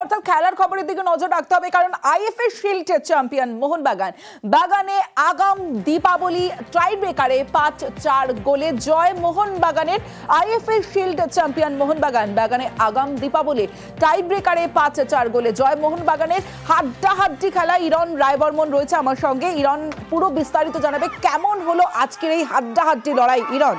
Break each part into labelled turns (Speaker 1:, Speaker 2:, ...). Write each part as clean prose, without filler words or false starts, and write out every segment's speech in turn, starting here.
Speaker 1: অর্থাৎ খেলার খবরের দিকে নজর রাখতে হবে, কারণ আইএফএ শিল্ড চ্যাম্পিয়ন মোহনবাগান বাগানে আগাম দীপাবলি টাই ব্রেকারে 5-4 গোলে জয় মোহনবাগানের। আইএফএ শিল্ড চ্যাম্পিয়ন মোহনবাগান বাগানে আগাম দীপাবলি টাই ব্রেকারে 5-4 গোলে জয় মোহনবাগানের। হাড্ডাহাড্ডি খেলা। ইরন রায়বর্মন রয়েছে আমার সঙ্গে। ইরন, পুরো বিস্তারিত জানাবে কেমন হলো আজকের এই হাড্ডাহাড্ডি লড়াই। Iron,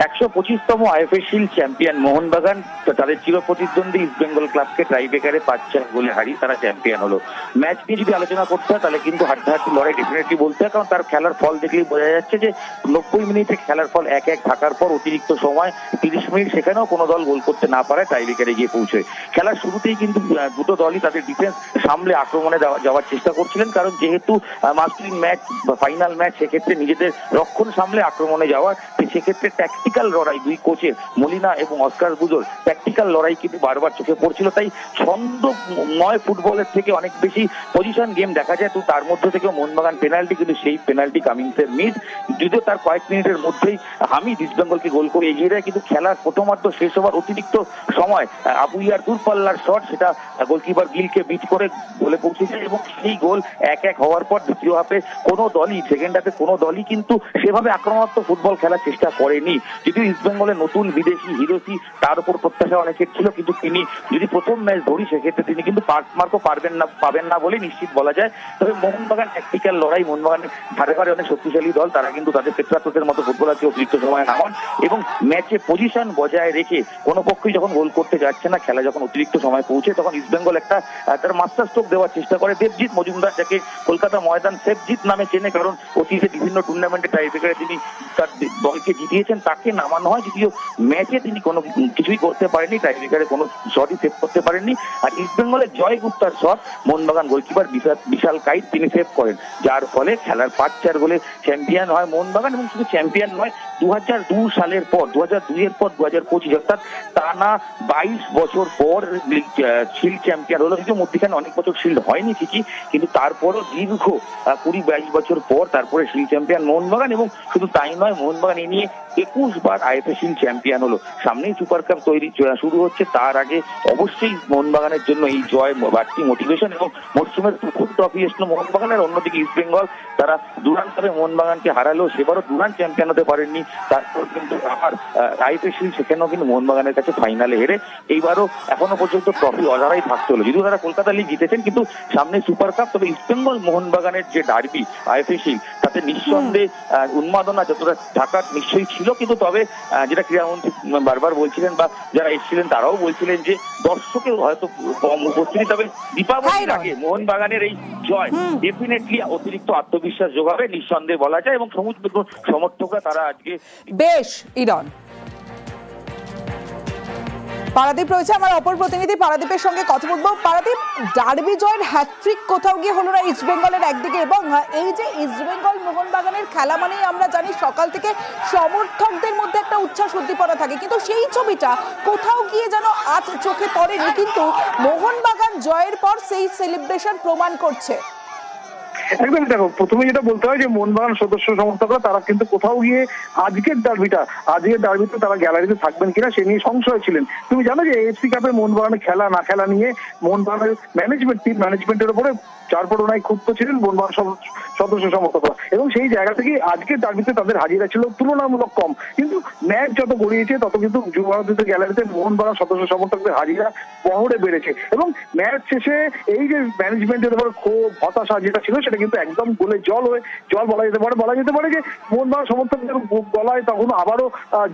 Speaker 2: 125তম IFA shield champion Mohun Bagan তাদের চিরপ্রতিদ্বন্দ্বী ইস্ট বেঙ্গল ক্লাবকে টাইব্রেকারে 5-4 গোলে হারিয়ে তারা চ্যাম্পিয়ন হলো। ম্যাচ নিয়ে যদি আলোচনা করতে হয় তাহলে কিন্তু হাড্ডাহাড্ডি লড়াই ডেফিনেটলি বলতে হয়, কারণ তার খেলার ফল দেখলেই বোঝা যাচ্ছে যে 90 মিনিটে খেলার ফল 1-1 থাকার পর অতিরিক্ত সময় 30 মিনিট সেখানেও কোনো দল গোল করতে না পারে টাইব্রেকারে গিয়ে পৌঁছয়। খেলার শুরুতেই কিন্তু দুটো দলই তাদের ডিফেন্স সামলে আক্রমণে যাওয়ার চেষ্টা করছিলেন, কারণ যেহেতু মাস্টারিং ম্যাচ বা ফাইনাল ম্যাচ, সেক্ষেত্রে নিজেদের রক্ষণ সামলে আক্রমণে যাওয়ার, সেক্ষেত্রে ট্যাকটিক্যাল লড়াই দুই কোচের মলিনা এবং অস্কার বুজোর ট্যাকটিক্যাল লড়াই কিন্তু বারবার চোখে পড়ছিল। তাই ছন্দময় ফুটবলের থেকে অনেক বেশি পজিশন গেম দেখা যায়। তো তার মধ্যে থেকে মোহনবাগান পেনাল্টি, কিন্তু সেই পেনাল্টি কামিন্সের মিস, যদিও তার কয়েক মিনিটের মধ্যেই হামিদ ইস্ট বেঙ্গলকে গোল করে এগিয়ে দেয়। কিন্তু খেলার প্রথমার্ধ শেষ হওয়ার অতিরিক্ত সময় আবুইয়ার দূরপাল্লার শট, সেটা গোলকিপার গিলকে বিট করে গোলে পৌঁছেছে এবং সেই গোল 1-1 হওয়ার পর দ্বিতীয় হাফে সেকেন্ড হাফে কোনো দলই কিন্তু সেভাবে আক্রমণাত্মক ফুটবল খেলার চেষ্টা করেনি। যদিও ইস্ট বেঙ্গলের নতুন বিদেশি হিরোসি, তার উপর প্রত্যাশা অনেকের ছিল, কিন্তু তিনি যদি প্রথম ম্যাচ ধরি সেক্ষেত্রে তিনি কিন্তু মার্কও পাবেন না বলে নিশ্চিত বলা যায়। তবে মোহনবাগান ট্যাকটিক্যাল লড়াই, মোহনবাগানের ধারে ধারে অনেক শক্তিশালী দল, তারা কিন্তু তাদের পেট্রাতোসের মতো ফুটবলারকে অতিরিক্ত সময় নামান এবং ম্যাচে পজিশন বজায় রেখে কোনো পক্ষই যখন গোল করতে যাচ্ছে না, খেলা যখন অতিরিক্ত সময় পৌঁছে, তখন ইস্ট বেঙ্গল একটা তার মাস্টার স্ট্রোক দেওয়ার চেষ্টা করে। দেবজিৎ মজুমদার, যাকে কলকাতা ময়দান সেফজিৎ নামে চেনে, কারণ অতীতে বিভিন্ন টুর্নামেন্টে টাইব্রেকারে তিনি তার দলকে জিতিয়েছেন, তাকে নামানো হয়। যদিও ম্যাচে তিনি কোনো কিছুই করতে পারেননি, টাইব্রেকারে কোনো শটই সেভ করতে পারেননি। আর ইস্ট বেঙ্গলের জয় গুপ্তার শট মোহনবাগান গোলকিপার বিশাল কাইত তিনি সেভ করেন, যার ফলে খেলার 5-4 গোলে চ্যাম্পিয়ন হয় মোহনবাগান। এবং শুধু চ্যাম্পিয়ন নয়, 2002 সালের পর 2002-এর পর 2025, অর্থাৎ টানা 22 বছর পর শিল্ড চ্যাম্পিয়ন হলো। কিন্তু মধ্যখানে অনেক বছর শিল্ড হয়নি ঠিকই, কিন্তু তারপরও দীর্ঘ 20-22 বছর পর তারপরে শিল্ড চ্যাম্পিয়ন মোহনবাগান। এবং শুধু তাই নয়, মোহনবাগান এ নিয়ে 21 বার আইএফএ শিল্ড চ্যাম্পিয়ন হলো। সামনেই সুপার কাপ শুরু হচ্ছে, তার আগে অবশ্যই মোহনবাগানের জন্য এই জয় বাড়তি মোটিভেশন। এবং মরসুমের প্রথম ট্রফি এসলো মোহনবাগানের। অন্যদিকে ইস্ট বেঙ্গল, তারা দুরান কাপে মোহনবাগানকে হারালো, সেবারও দুরান চ্যাম্পিয়ন হতে পারেননি। তারপর কিন্তু আবার আইএফএ শিল্ড, সেখানেও কিন্তু মোহনবাগানের কাছে ফাইনালে হেরে এইবারও এখনো পর্যন্ত ট্রফি অজারাই থাকতে হলো। যদিও তারা কলকাতা লিগ জিতেছেন, কিন্তু সামনে সুপার কাপ। তবে ইস্ট বেঙ্গল মোহনবাগানের যে ডার্বি আইএফএ শিল্ড, তাতে নিঃসন্দেহে উন্মাদনা যতটা থাকার নিশ্চয়ই ছিল, কিন্তু তবে যেটা ক্রীড়ামন্ত্রী বারবার বলছিলেন বা যারা এসেছিলেন তারাও বলছিলেন যে দর্শকের হয়তো কম উপস্থিতি, তবে দীপাবলির আগে মোহনবাগানের এই জয় ডেফিনেটলি অতিরিক্ত আত্মবিশ্বাস যোগাবে নিঃসন্দেহে বলা যায়। এবং সমস্ত সমর্থকরা তারা আজকে
Speaker 1: বেশ। ইরন, পারাদীপ রয়েছে আমার অপর প্রতিনিধি, পারাদীপের সঙ্গে কথা বলবো। পারাদীপ, ডার্বি জয়ের হ্যাট্রিক কোথাও গিয়ে হলো না ইস্ট বেঙ্গলের একদিকে, এবং এই যে ইস্ট বেঙ্গল মোহনবাগানের খেলা মানেই আমরা জানি সকাল থেকে সমর্থকদের মধ্যে একটা উচ্ছ্বাস উদ্দীপনা থাকে, কিন্তু সেই ছবিটা কোথাও গিয়ে যেন আজ চোখে পড়েনি। কিন্তু মোহনবাগান জয়ের পর সেই সেলিব্রেশন প্রমাণ করছে।
Speaker 3: একদম, দেখো, প্রথমে যেটা বলতে হয় যে মোহনবাগান সদস্য সমর্থকরা তারা কিন্তু কোথাও গিয়ে আজকের ডার্বিতে তারা গ্যালারিতে থাকবেন কিনা সে নিয়ে সংশয় ছিলেন। তুমি জানো যে এএফসি কাপে মোহনবাগানের খেলা না খেলা নিয়ে মোহনবাগানের ম্যানেজমেন্টের উপরে চারপড়নায় ক্ষুব্ধ ছিলেন মোহনবাগান সদস্য সমর্থকরা, এবং সেই জায়গা থেকে আজকের ডার্বিতে তাদের হাজিরা ছিল তুলনামূলক কম। কিন্তু ম্যাচ যত গড়িয়েছে তত কিন্তু যুবভারতীতে গ্যালারিতে মোহনবাগান সদস্য সমর্থকদের হাজিরা বহরে বেড়েছে। এবং ম্যাচ শেষে এই যে ম্যানেজমেন্টের উপর ক্ষোভ, হতাশা যেটা ছিল, সেটা কিন্তু একদম গোলে জল বলা যেতে পারে যে মোহনবাগান সমর্থকদের গলায় তখন আবারও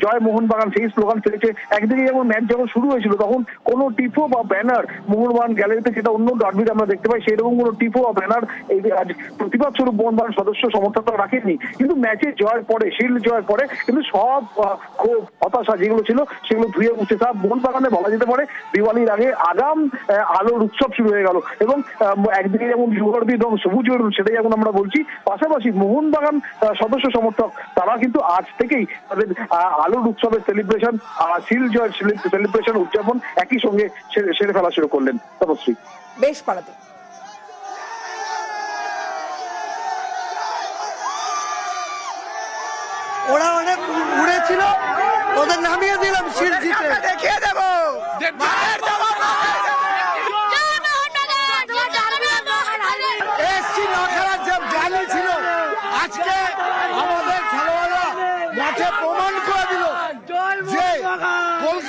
Speaker 3: জয় মোহনবাগান সেই স্লোগান ফেলেছে। একদিকে যেমন ম্যাচ যখন শুরু হয়েছিল তখন কোনো টিফো বা ব্যানার মোহনবাগান গ্যালারিতে, যেটা অন্য ডার্বিতে আমরা দেখতে পাই, সেরকম কোনো টিফো বা ব্যানার এই আজ প্রতিবাদ স্বরূপ মোহনবাগান সদস্য সমর্থকরা রাখেননি। কিন্তু ম্যাচে জয়ের পরে, শিল্ড জয়ের পরে কিন্তু সব ক্ষোভ, হতাশা যেগুলো ছিল সেগুলো ধুয়ে মুছে সব মোহনবাগানে বলা যেতে পারে দিওয়ালির আগে আগাম আলোর উৎসব শুরু হয়ে গেল। এবং একদিকে যেমন যুবভারতী এবং সবুজ, সেটাই এখন আমরা বলছি, পাশাপাশি মোহনবাগান সদস্য সমর্থক তারা কিন্তু আজ থেকেই তাদের আলোর উৎসবের সেলিব্রেশন, শিল্ড জয়ের সেলিব্রেশন উদযাপন একই সঙ্গে সেরে ফেলা শুরু করলেন। তপশ্রী,
Speaker 1: বেশ। পারাদীপ,
Speaker 4: ওরা অনেক উড়েছিল, ওদের নামিয়ে দিলাম শিল্ড জিতে, দেখিয়ে দেবো।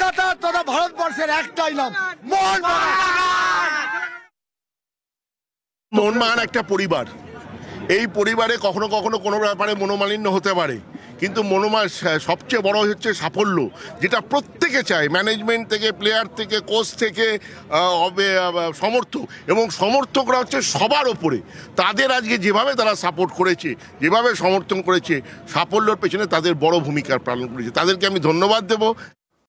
Speaker 4: কলকাতা তথা ভারতবর্ষের একটাই নাম,
Speaker 5: মোহনবাগান একটা পরিবার। এই পরিবারে কখনো কখনো কোনো ব্যাপারে মনোমালিন্য হতে পারে, কিন্তু সবচেয়ে বড় হচ্ছে সাফল্য, যেটা প্রত্যেকে চায়, ম্যানেজমেন্ট থেকে, প্লেয়ার থেকে, কোচ থেকে, সমর্থক, এবং সমর্থকরা হচ্ছে সবার ওপরে। তাদের আজকে যেভাবে তারা সাপোর্ট করেছে, যেভাবে সমর্থন করেছে, সাফল্যের পেছনে তাদের বড় ভূমিকা পালন করেছে, তাদেরকে আমি ধন্যবাদ দেবো।